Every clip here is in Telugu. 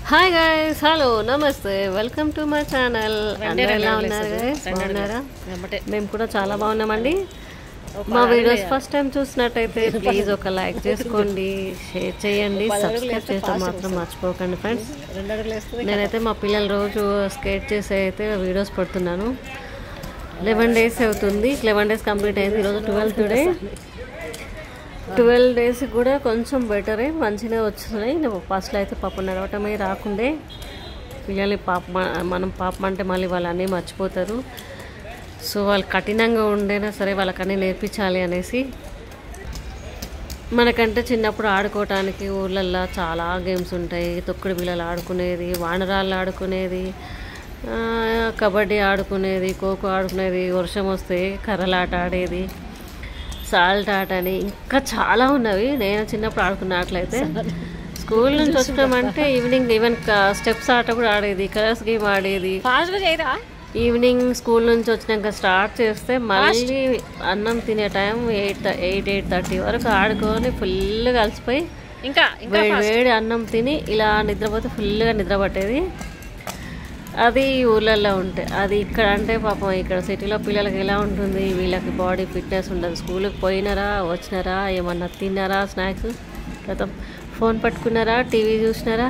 హాయ్ గైస్, హలో, నమస్తే, వెల్కమ్ టు మై ఛానల్. అందరూ ఎలా ఉన్నారు గైస్? బాగున్నారా? మేము కూడా చాలా బాగున్నామండి. మా వీడియోస్ ఫస్ట్ టైం చూసినట్టయితే ప్లీజ్ ఒక లైక్ చేసుకోండి, షేర్ చేయండి, సబ్స్క్రైబ్ చేయడం మాత్రం మర్చిపోకండి ఫ్రెండ్స్. నేనైతే మా పిల్లలు రోజు స్కేట్ చేసి అయితే వీడియోస్ పెడుతున్నాను. 11 days అవుతుంది. 11 days కంప్లీట్ అయింది. ఈరోజు 12th డే. 12 days కూడా కొంచెం బెటరే, మంచిగా వచ్చినాయి. ఫస్ట్లో అయితే పాప నడవటమే రాకుండే. పిల్లలు మనం పాపం అంటే మళ్ళీ వాళ్ళు అన్నీ మర్చిపోతారు. సో వాళ్ళు కఠినంగా ఉండైనా సరే వాళ్ళకన్నీ నేర్పించాలి అనేసి. మనకంటే చిన్నప్పుడు ఆడుకోవటానికి ఊళ్ళల్లో చాలా గేమ్స్ ఉంటాయి. తొక్కుడు బిళ్ళలు ఆడుకునేది, వానరాళ్ళు ఆడుకునేది, కబడ్డీ ఆడుకునేది, ఖోఖో ఆడుకునేది, వర్షం వస్తే కర్రలాట ఆడేది, సాల్ట్ ఆట అని ఇంకా చాలా ఉన్నవి. నేను చిన్నప్పుడు ఆడుకున్న ఆటలైతే స్కూల్ నుంచి వచ్చామంటే ఈవినింగ్ ఈవెన్ స్టెప్స్ ఆట కూడా ఆడేది, కలర్స్ గేమ్ ఆడేది. ఈవినింగ్ స్కూల్ నుంచి వచ్చినాక స్టార్ట్ చేస్తే మళ్ళీ అన్నం తినే టైం 8:30 వరకు ఆడుకొని ఫుల్గా అలసిపోయి ఇంకా వేడి అన్నం తిని ఇలా నిద్రపోతే ఫుల్గా నిద్ర పట్టేది. అది ఊళ్ళల్లో ఉంటాయి. అది ఇక్కడ అంటే పాపం ఇక్కడ సిటీలో పిల్లలకి ఎలా ఉంటుంది, వీళ్ళకి బాడీ ఫిట్నెస్ ఉండదు. స్కూల్కి పోయినారా, వచ్చినారా, ఏమన్నా తిన్నారా, స్నాక్స్, లేదా ఫోన్ పట్టుకున్నారా, టీవీ చూసినారా,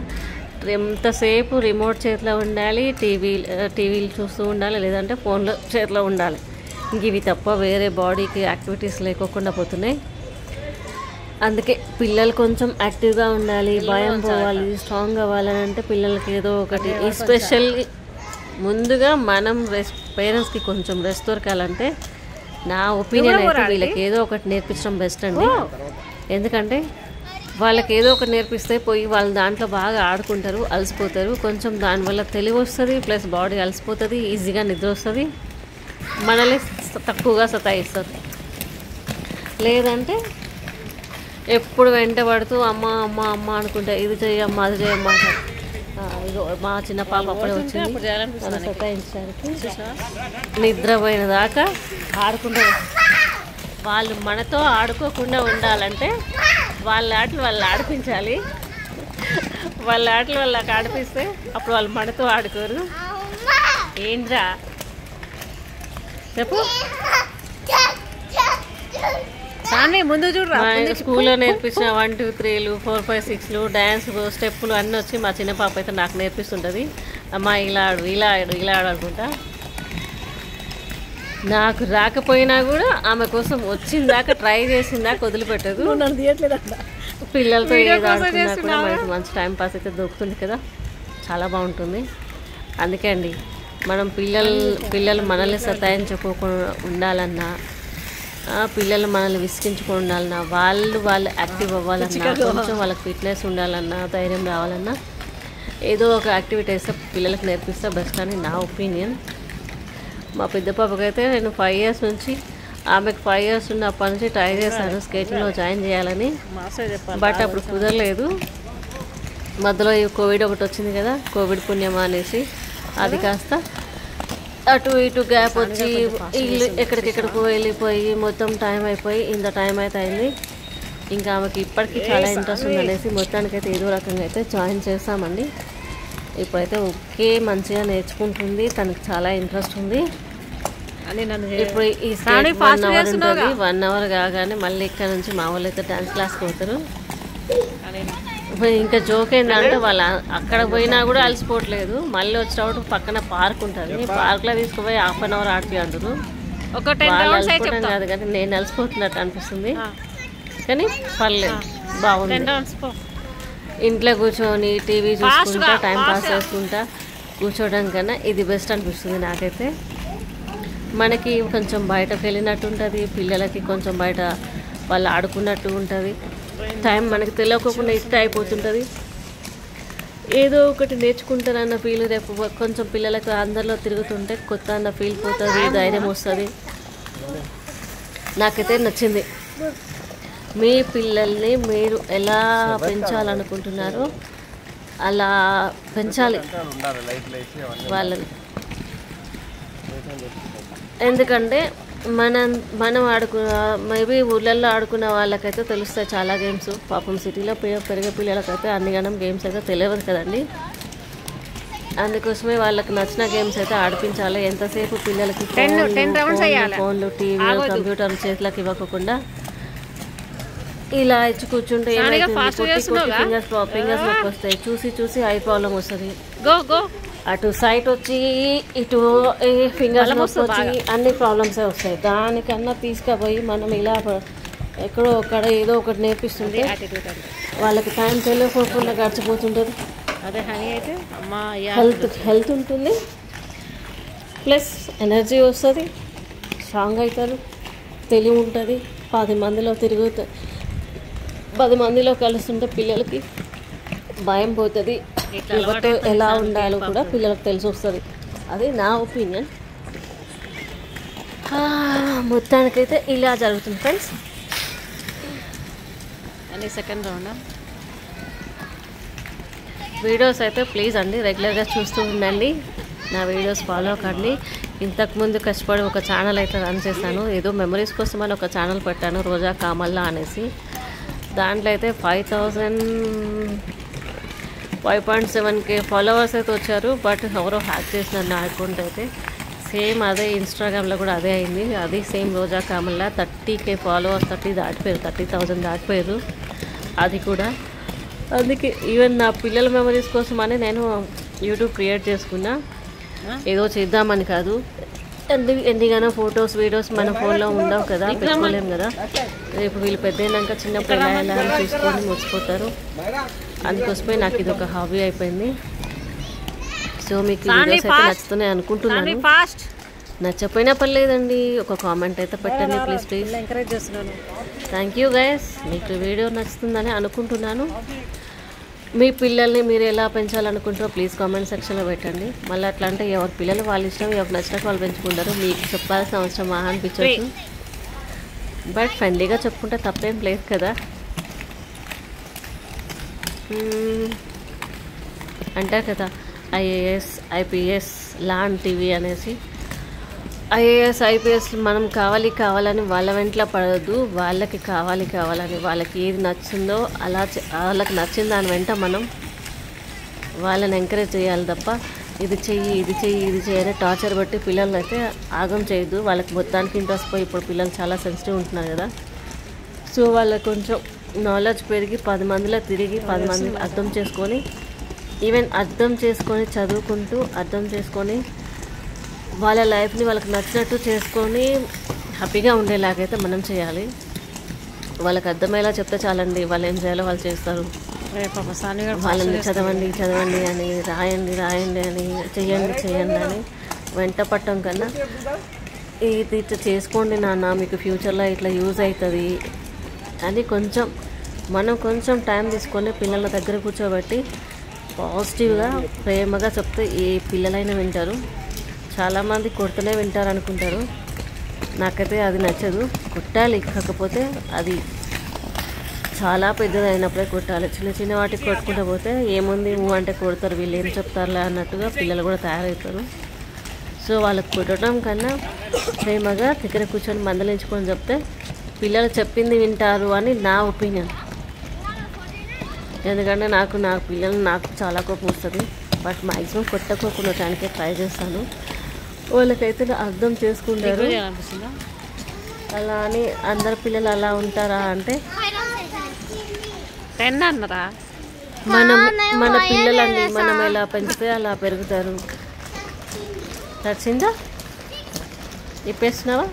ఎంతసేపు రిమోట్ చేతిలో ఉండాలి, టీవీలు చూస్తూ ఉండాలి, లేదంటే ఫోన్లో చేతిలో ఉండాలి. ఇంక ఇవి తప్ప వేరే బాడీకి యాక్టివిటీస్ లేకోకుండా పోతున్నాయి. అందుకే పిల్లలు కొంచెం యాక్టివ్గా ఉండాలి, భయం పోవాలి, స్ట్రాంగ్ అవ్వాలని అంటే పిల్లలకి ఏదో ఒకటి ఎస్పెషల్లీ ముందుగా మనం పేరెంట్స్కి కొంచెం రెస్ట్ దొరకాలంటే నా ఒపీనియన్ అయితే వీళ్ళకి ఏదో ఒకటి నేర్పించడం బెస్ట్ అండి. ఎందుకంటే వాళ్ళకి ఏదో ఒకటి నేర్పిస్తే పోయి వాళ్ళు దాంట్లో బాగా ఆడుకుంటారు, అలసిపోతారు. కొంచెం దానివల్ల తెలివి వస్తుంది, ప్లస్ బాడీ అలసిపోతుంది, ఈజీగా నిద్ర వస్తుంది, మనల్ని తక్కువగా సతాయిస్తారు. లేదంటే ఎప్పుడు వెంట పడుతూ అమ్మ అమ్మ అమ్మ అనుకుంటా, ఇది చేయమ్మా అది చేయమ్మా. ఇదో మా చిన్న పాప అప్పుడే వచ్చింది సతాయించడానికి. నిద్రపోయిన దాకా ఆడుకుంటారు. వాళ్ళు మనతో ఆడుకోకుండా ఉండాలంటే వాళ్ళ ఆటలు వాళ్ళు ఆడిపించాలి. వాళ్ళ ఆటలు వాళ్ళకి ఆడిపిస్తే అప్పుడు వాళ్ళు మనతో ఆడుకోరు. ఏంట్రా చెప్పు. ముందు చూడరా, స్కూల్లో నేర్పించిన 1 2 3 4 5 6 డ్యాన్స్ స్టెప్పులు అన్నీ వచ్చి మా చిన్న పాప అయితే నాకు నేర్పిస్తుంటుంది. అమ్మ ఇలా ఆడు, ఇలా ఆడు, ఇలా ఆడు అనుకుంటా. నాకు రాకపోయినా కూడా ఆమె కోసం వచ్చిందాకా, ట్రై చేసిందాకా వదిలిపెట్టదు. పిల్లలతో ఏది ఆడుకున్నా కూడా మనకి మంచి టైం పాస్ అయితే దొరుకుతుంది కదా, చాలా బాగుంటుంది. అందుకే అండి మనం పిల్లలు మనల్ని సతాయించుకోకుండా ఉండాలన్నా, పిల్లలు మనల్ని విసిగించుకొని ఉండాలన్నా, వాళ్ళు యాక్టివ్ అవ్వాలన్నా, కొంచెం వాళ్ళకి ఫిట్నెస్ ఉండాలన్నా, ధైర్యం రావాలన్నా ఏదో ఒక యాక్టివిటీ వేస్తే పిల్లలకు నేర్పిస్తే బెస్ట్ అని నా ఒపీనియన్. మా పెద్ద పాపకైతే నేను 5 years నుంచి, ఆమెకు 5 years ఉన్నప్పటి నుంచి ట్రై చేశాను స్కేటింగ్లో జాయిన్ చేయాలని. బట్ అప్పుడు కుదరలేదు. మధ్యలో ఈ కోవిడ్ ఒకటి వచ్చింది కదా, కోవిడ్ పుణ్యమా అనేసి అది కాస్త అటు ఇటు గ్యాప్ వచ్చి ఇల్లు ఎక్కడికెక్కడికో వెళ్ళిపోయి మొత్తం టైం అయిపోయి ఇంత టైం అయితే అయింది. ఇంకా ఆమెకి ఇప్పటికీ చాలా ఇంట్రెస్ట్ ఉందనేసి మొత్తానికైతే ఏదో రకంగా అయితే జాయిన్ చేస్తామండి. ఇప్పుడైతే ఓకే, మంచిగా నేర్చుకుంటుంది, తనకి చాలా ఇంట్రెస్ట్ ఉంది. ఇప్పుడు ఈ స్టేట్ 1 hour ఉంటుంది. 1 hour కాగానే మళ్ళీ ఇక్కడ నుంచి మా వాళ్ళు అయితే డ్యాన్స్ క్లాస్కి పోతారు. ఇంకా జోక్ ఏంటంటే వాళ్ళు అక్కడ పోయినా కూడా అలసిపోవట్లేదు. మళ్ళీ వచ్చేటప్పుడు పక్కన పార్క్ ఉంటుంది, పార్క్లో తీసుకుపోయి 1/2 hour ఆడిపి అంటారు. వాళ్ళు అలసిపోవడం కాదు కానీ నేను అలసిపోతున్నట్టు అనిపిస్తుంది. కానీ పర్లేదు, బాగుంది. ఇంట్లో కూర్చొని టీవీ చూసుకుంటా టైం పాస్ చేసుకుంటా కూర్చోవడం కన్నా ఇది బెస్ట్ అనిపిస్తుంది నాకైతే. మనకి కొంచెం బయటకు వెళ్ళినట్టు ఉంటుంది, పిల్లలకి కొంచెం బయట వాళ్ళు ఆడుకున్నట్టు ఉంటుంది. టైం మనకి తెలియకోకుండా ఇష్ట అయిపోతుంటుంది. ఏదో ఒకటి నేర్చుకుంటారన్న ఫీల్, రేపు కొంచెం పిల్లలకు అందరిలో తిరుగుతుంటే కొత్త అన్న ఫీల్ పోతుంది, ధైర్యం వస్తుంది. నాకైతే నచ్చింది. మీ పిల్లల్ని మీరు ఎలా పెంచాలనుకుంటున్నారో అలా పెంచాలి వాళ్ళని. ఎందుకంటే మనం మేబీ ఊళ్ళల్లో ఆడుకున్న వాళ్ళకైతే తెలుస్తాయి చాలా గేమ్స్. పాపం సిటీలో పెరిగే పిల్లలకైతే అన్ని గణం గేమ్స్ అయితే తెలియదు కదండి. అందుకోసమే వాళ్ళకి నచ్చిన గేమ్స్ అయితే ఆడిపించాలి. ఎంతసేపు పిల్లలకి 10 rounds ఫోన్లు టీవీలు కంప్యూటర్లు చేతులకు ఇవ్వకుండా ఇలా ఇచ్చి కూర్చుంటే ఫింగర్స్ నొప్పి వస్తాయి. చూసి చూసి ఐ ప్రాబ్లం వస్తుంది. అటు సైట్ వచ్చి ఇటు ఫింగర్స్ వచ్చి అన్ని ప్రాబ్లమ్సే వస్తాయి. దానికన్నా తీసుకుపోయి మనం ఇలా ఎక్కడో అక్కడ ఏదో ఒకటి నేర్పిస్తుంటే వాళ్ళకి టైం తెలియకుండా గడిచిపోతుంటుంది. అదే హనీ అయితే హెల్త్ ఉంటుంది, ప్లస్ ఎనర్జీ వస్తుంది, స్ట్రాంగ్ అవుతారు, తెలివి ఉంటుంది. 10 మందిలో 10 మందిలో కలుస్తుంటే పిల్లలకి భయం పోతుంది. ఎవరితో ఎలా ఉండాలో కూడా పిల్లలకు తెలిసి వస్తుంది. అది నా ఒపీనియన్. మొత్తానికైతే ఇలా జరుగుతుంది ఫ్రెండ్స్. అని సెకండ్ రౌండ్ వీడియోస్ అయితే ప్లీజ్ అండి రెగ్యులర్గా చూస్తూ ఉండండి. నా వీడియోస్ ఫాలో కండి. ఇంతకుముందు కష్టపడి ఒక ఛానల్ అయితే రన్ చేశాను. ఏదో మెమరీస్ కోసం అని ఒక ఛానల్ పెట్టాను, రోజా కామల్లా అనేసి. దాంట్లో అయితే 5.7K ఫాలోవర్స్ అయితే వచ్చారు. బట్ ఎవరో హ్యాక్ చేసినారు నా అకౌంట్ అయితే. సేమ్ అదే ఇన్స్టాగ్రామ్లో కూడా అదే అయింది. అది సేమ్ రోజా కామల్లా 30K ఫాలోవర్స్ 30,000 దాటిపోయారు అది కూడా. అందుకే ఈవెన్ నా పిల్లల మెమరీస్ కోసం అని నేను యూట్యూబ్ క్రియేట్ చేసుకున్నా. ఏదో చేద్దామని కాదు. ఎందుకైనా ఫొటోస్ వీడియోస్ మన ఫోన్లో ఉండవు కదా, పెట్టుకోలేము కదా. రేపు వీళ్ళు పెద్ద అయినాక చిన్నప్పుడు ఎలా ఎలా చూసుకొని మర్చిపోతారు. అందుకోసమే నాకు ఇది ఒక హాబీ అయిపోయింది. సో మీకు వీడియోస్ అయితే నచ్చుతున్నాయి అనుకుంటున్నాను. నచ్చపోయినా పర్లేదండి, ఒక కామెంట్ అయితే పెట్టండి ప్లీజ్. ఎంకరేజ్ చేస్తున్నాను. Thank you guys. మీకు వీడియో నచ్చుతుందని అనుకుంటున్నాను. మీ పిల్లల్ని మీరు ఎలా పెంచాలనుకుంటారో ప్లీజ్ కామెంట్ సెక్షన్లో పెట్టండి. మళ్ళీ అట్లా అంటే ఎవరి పిల్లలు వాళ్ళ ఇష్టం, ఎవరికి నచ్చినట్టు వాళ్ళు పెంచుకుంటారు. మీకు చెప్పాల్సిన అవసరం అనిపించవచ్చు. బట్ ఫ్రెండ్లీగా చెప్పుకుంటే తప్పేం లేదు కదా. అంటారు కదా IAS IPS లాంటివి అనేసి. IAS IPS మనం కావాలని వాళ్ళ వెంటలో పడద్దు. వాళ్ళకి కావాలని వాళ్ళకి ఏది నచ్చిందో అలా వాళ్ళకి నచ్చిన దాని వెంట మనం వాళ్ళని ఎంకరేజ్ చేయాలి తప్ప ఇది చెయ్యి అని టార్చర్ బట్టి పిల్లల్ని అయితే ఆగం చేయొద్దు. వాళ్ళకి మొత్తానికి ఇంట్రెస్ట్ పోయి ఇప్పుడు పిల్లలు చాలా సెన్సిటివ్ ఉంటున్నారు కదా. సో వాళ్ళకి కొంచెం నాలెడ్జ్ పెరిగి 10 మందిలో తిరిగి 10 మంది అర్థం చేసుకొని, ఈవెన్ అర్థం చేసుకొని చదువుకుంటూ అర్థం చేసుకొని వాళ్ళ లైఫ్ని వాళ్ళకి నచ్చినట్టు చేసుకొని హ్యాపీగా ఉండేలాగైతే మనం చేయాలి. వాళ్ళకి అర్థమయ్యేలా చెప్తే చాలండి, వాళ్ళు ఏం చేయాలో వాళ్ళు చేస్తారు. వాళ్ళని చదవండి అని రాయండి అని చెయ్యండి అని వెంట పట్టడం కన్నా ఇది ఇట్లా చేసుకోండి నాన్న, మీకు ఫ్యూచర్లో ఇట్లా యూజ్ అవుతుంది అని మనం కొంచెం టైం తీసుకొని పిల్లల దగ్గర కూర్చోబెట్టి పాజిటివ్గా ప్రేమగా చెప్తే ఏ పిల్లలైనా వింటారు. చాలామంది కొడుతూనే వింటారు అనుకుంటారు. నాకైతే అది నచ్చదు. కొట్టాలి, కాకపోతే అది చాలా పెద్దది అయినప్పుడే కొట్టాలి. చిన్న వాటికి కొట్టుకుంటూ పోతే ఏముంది అంటే కొడతారు, వీళ్ళు ఏం చెప్తారులే అన్నట్టుగా పిల్లలు కూడా తయారవుతారు. సో వాళ్ళకి కొట్టడం కన్నా ప్రేమగా దగ్గర కూర్చొని మందలించుకొని చెప్తే పిల్లలు చెప్పింది వింటారు అని నా ఒపీనియన్. ఎందుకంటే నా పిల్లలు నాకు చాలా కోపం వస్తుంది. బట్ మ్యాక్సిమం కొట్టకోకుండా ఉండటానికే ట్రై చేస్తాను. వాళ్ళకైతే అర్థం చేసుకుంటారు. అలా అని అందరు పిల్లలు అలా ఉంటారా అంటే మన పిల్లలండి, మనం ఎలా పెంచితే అలా పెరుగుతారు. నచ్చిందా? ఇప్పేస్తున్నావా?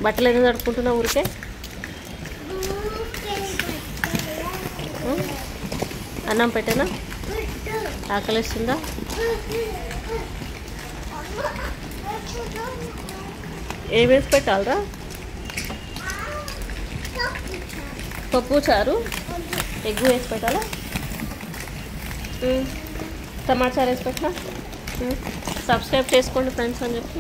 బట్టలు ఎందుకు తడుపుకుంటున్నావు ఊరికే? అన్నం పెట్టానా? ఆకలిస్తుందా? ఏం వేసి పెట్టాలరా? పప్పు చారు ఎగ్గు వేసి పెట్టాలా? టమాటా చారు వేసి పెట్టా. సబ్స్క్రైబ్ చేసుకోండి ఫ్రెండ్స్ అని చెప్పి.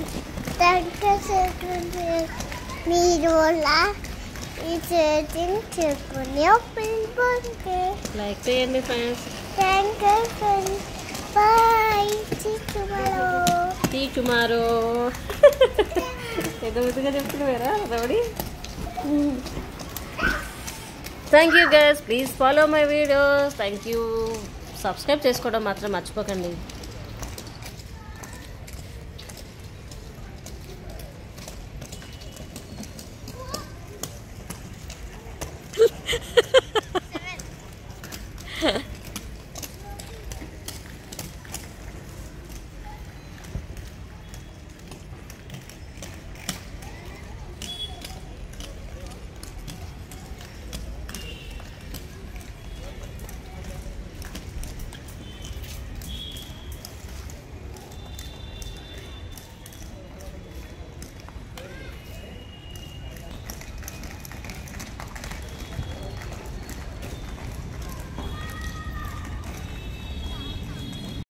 లైక్ చేయండి ఫ్రెండ్స్. See you tomorrow. ఏదో ముద్దుగా చెప్తున్నారా rowdy? Thank you guys. Please follow my videos. Thank you. Subscribe చేసుకోవడం మాత్రం మర్చిపోకండి.